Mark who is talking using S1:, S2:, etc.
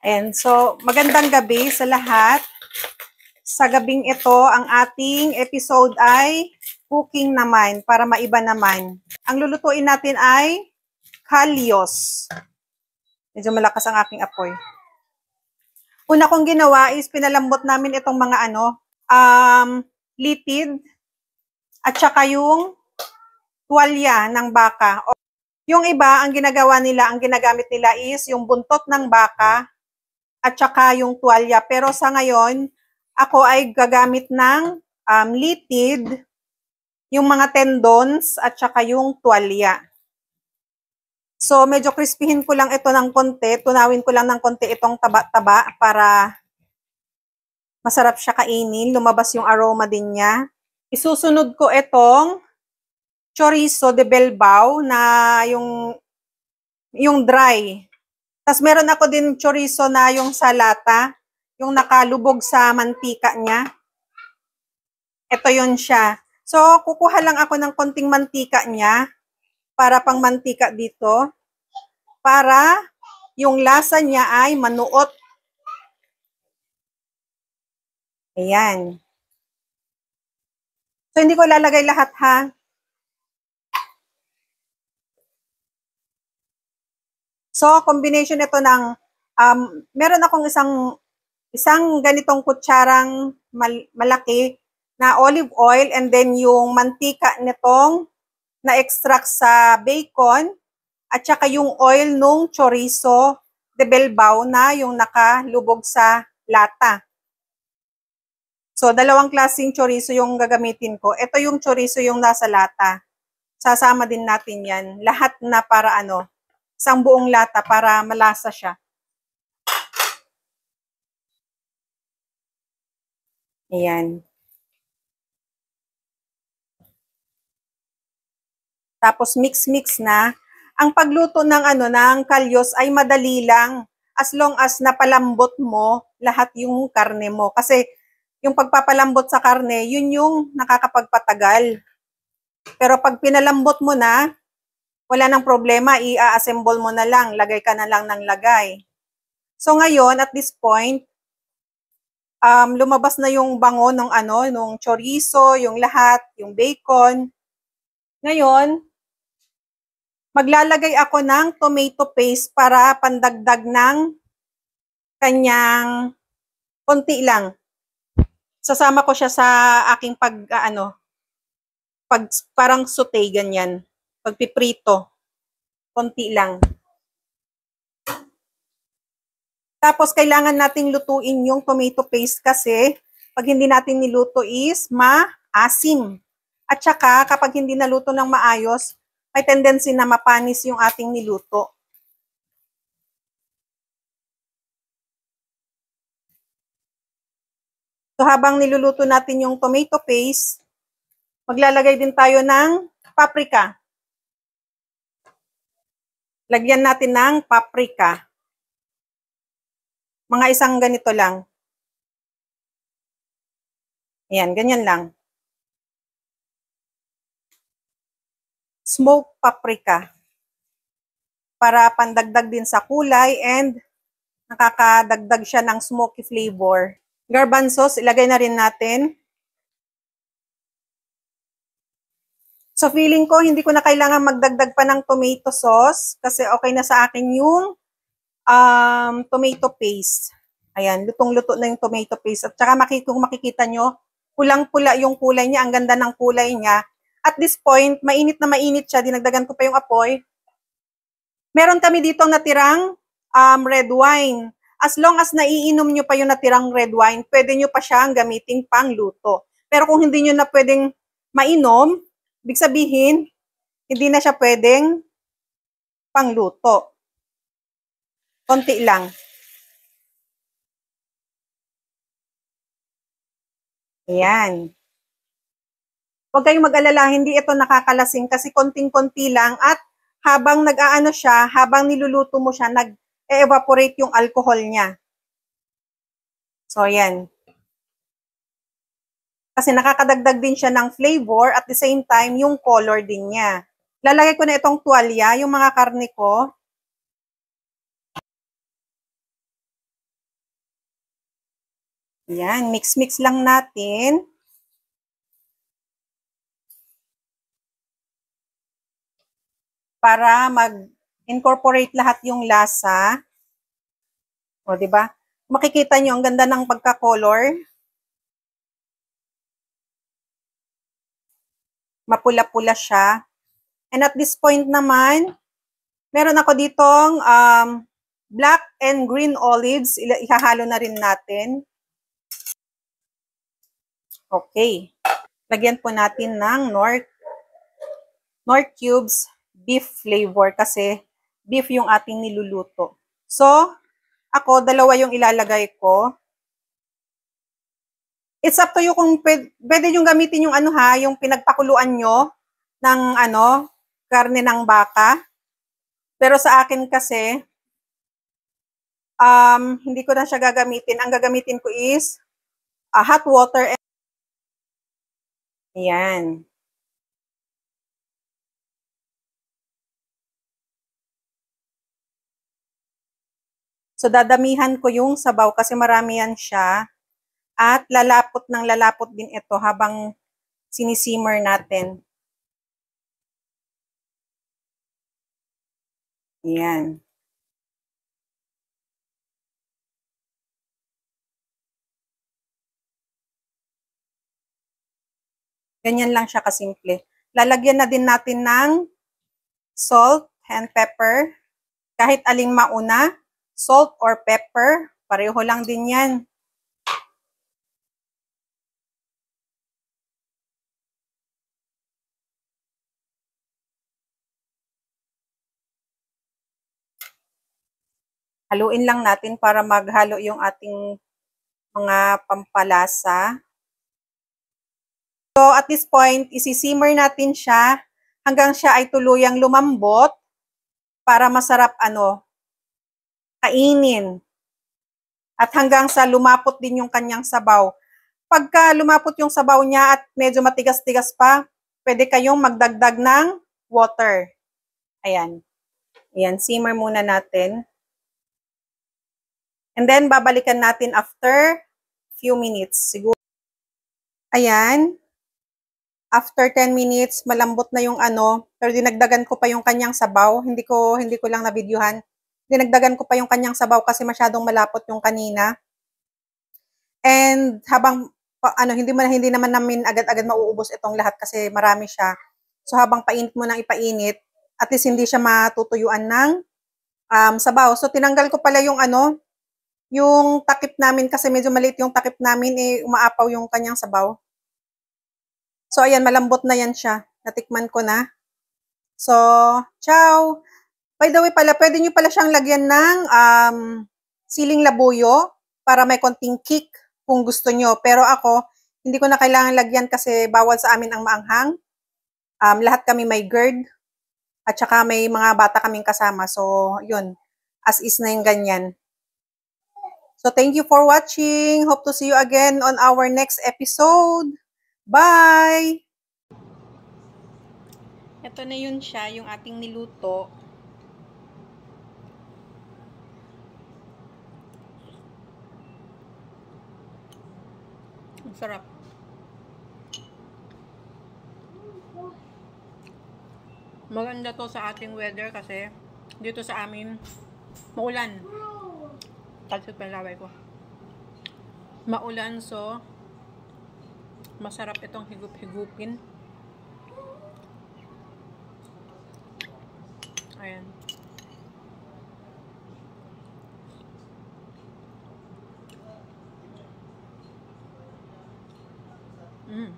S1: And so, magandang gabi sa lahat. Sa gabing ito, ang ating episode ay cooking naman, para maiba naman. Ang lulutuin natin ay kalyos. Medyo malakas ang aking apoy. Una kong ginawa is pinalambot namin itong mga litid at saka yung tuwalya ng baka. Yung iba, ang ginagawa nila, ang ginagamit nila is yung buntot ng baka at saka yung tuwalya. Pero sa ngayon, ako ay gagamit ng litid, yung mga tendons at saka yung tuwalya. So, medyo crispyhin ko lang ito ng konti. Tunawin ko lang ng konti itong taba-taba para masarap siya kainin. Lumabas yung aroma din niya. Isusunod ko itong chorizo de Belbao na yung dry. Tapos meron ako din chorizo na yung sa lata, yung nakalubog sa mantika niya. Ito yun siya. So, kukuha lang ako ng konting mantika niya para pang mantika dito. Para yung lasa niya ay manuot. Ayan. So, hindi ko lalagay lahat ha. So, combination ito ng, meron akong isang ganitong kutsarang malaki na olive oil and then yung mantika nitong na-extract sa bacon at saka yung oil nung chorizo de Belbao na yung nakalubog sa lata. So, dalawang klaseng chorizo yung gagamitin ko. Ito yung chorizo yung nasa lata. Sasama din natin yan. Lahat na para isang buong lata para malasa siya. Ayan. Tapos mix-mix na. Ang pagluto ng ng kalyos ay madali lang as long as napalambot mo lahat yung karne mo. Kasi yung pagpapalambot sa karne, yun yung nakakapagpatagal. Pero pag pinalambot mo na, wala nang problema, i-assemble mo na lang, lagay ka na lang ng lagay. So ngayon, at this point, lumabas na yung bango ng nung chorizo, yung lahat, yung bacon. Ngayon, maglalagay ako ng tomato paste para pandagdag ng kanyang konti lang. Sasama ko siya sa aking parang saute, ganyan. Pagpiprito. Konti lang. Tapos, kailangan nating lutuin yung tomato paste kasi pag hindi natin niluto is maasim. At saka, kapag hindi naluto ng maayos, may tendency na mapanis yung ating niluto. So, habang niluluto natin yung tomato paste, maglalagay din tayo ng paprika. Lagyan natin ng paprika. Mga isang ganito lang. Ayan, ganyan lang. Smoked paprika. Para pandagdag din sa kulay and nakakadagdag siya ng smoky flavor. Garbanzos, ilagay na rin natin. So, feeling ko, hindi ko na kailangan magdagdag pa ng tomato sauce kasi okay na sa akin yung tomato paste. Ayan, lutong-luto na yung tomato paste. At saka kung makikita nyo, pulang-pula yung kulay niya. Ang ganda ng kulay niya. At this point, mainit na mainit siya. Dinagdagan ko pa yung apoy. Meron kami ditong natirang red wine. As long as naiinom nyo pa yung natirang red wine, pwede nyo pa siyang gamitin pang luto. Pero kung hindi nyo na pwedeng mainom, ibig sabihin, hindi na siya pwedeng pangluto. Konti lang. Ayan. Huwag kayong mag-alala, hindi ito nakakalasing kasi konting-konti lang at habang nag-aano siya, habang niluluto mo siya, nag-evaporate yung alcohol niya. So, ayan. Kasi nakakadagdag din siya ng flavor at the same time, yung color din niya. Lalagay ko na itong tuwalya, yung mga karne ko. Yan, mix-mix lang natin. Para mag-incorporate lahat yung lasa. O, di ba? Makikita nyo, ang ganda ng pagka-color. Mapula-pula siya. And at this point naman, meron ako ditong black and green olives. Ihahalo na rin natin. Okay. Lagyan po natin ng Knorr cubes beef flavor kasi beef yung ating niluluto. So, ako, dalawa yung ilalagay ko. It's up to you kung pwede nyo gamitin yung yung pinagpakuluan nyo ng karne ng baka. Pero sa akin kasi, hindi ko na siya gagamitin. Ang gagamitin ko is hot water. Ayan. So, dadamihan ko yung sabaw kasi marami yan siya. At lalapot ng lalapot din ito habang sinisimmer natin. Ayan. Ganyan lang siya kasimple. Lalagyan na din natin ng salt and pepper. Kahit aling mauna, salt or pepper, pareho lang din yan. Haluin lang natin para maghalo yung ating mga pampalasa. So at this point, isi-simmer natin siya hanggang siya ay tuluyang lumambot para masarap kainin. At hanggang sa lumapot din yung kanyang sabaw. Pagka lumapot yung sabaw niya at medyo matigas-tigas pa, pwede kayong magdagdag ng water. Ayan. Ayan, simmer muna natin. And then, babalikan natin after few minutes. Siguro. Ayan. After 10 minutes, malambot na yung pero dinagdagan ko pa yung kanyang sabaw. Hindi ko lang na-videohan. Dinagdagan ko pa yung kanyang sabaw kasi masyadong malapot yung kanina. And habang hindi naman namin agad-agad mauubos itong lahat kasi marami siya. So habang painit mo nang ipainit, at least hindi siya matutuyuan ng sabaw. So tinanggal ko pala yung yung takip namin kasi medyo maliit yung takip namin, umaapaw yung kanyang sabaw. So, ayan, malambot na yan siya. Natikman ko na. So, ciao! By the way pala, pwede nyo pala siyang lagyan ng siling labuyo para may konting kick kung gusto nyo. Pero ako, hindi ko na kailangan lagyan kasi bawal sa amin ang maanghang. Lahat kami may GERD at saka may mga bata kaming kasama. So, yun. As is na yung ganyan. So, thank you for watching. Hope to see you again on our next episode. Bye! Ito na yun siya, yung ating niluto. Ang sarap. Maganda to sa ating weather kasi dito sa amin maulan. Talsot pa yung laway ko. Maulan, so masarap itong higup-higupin. Ayan. Mm.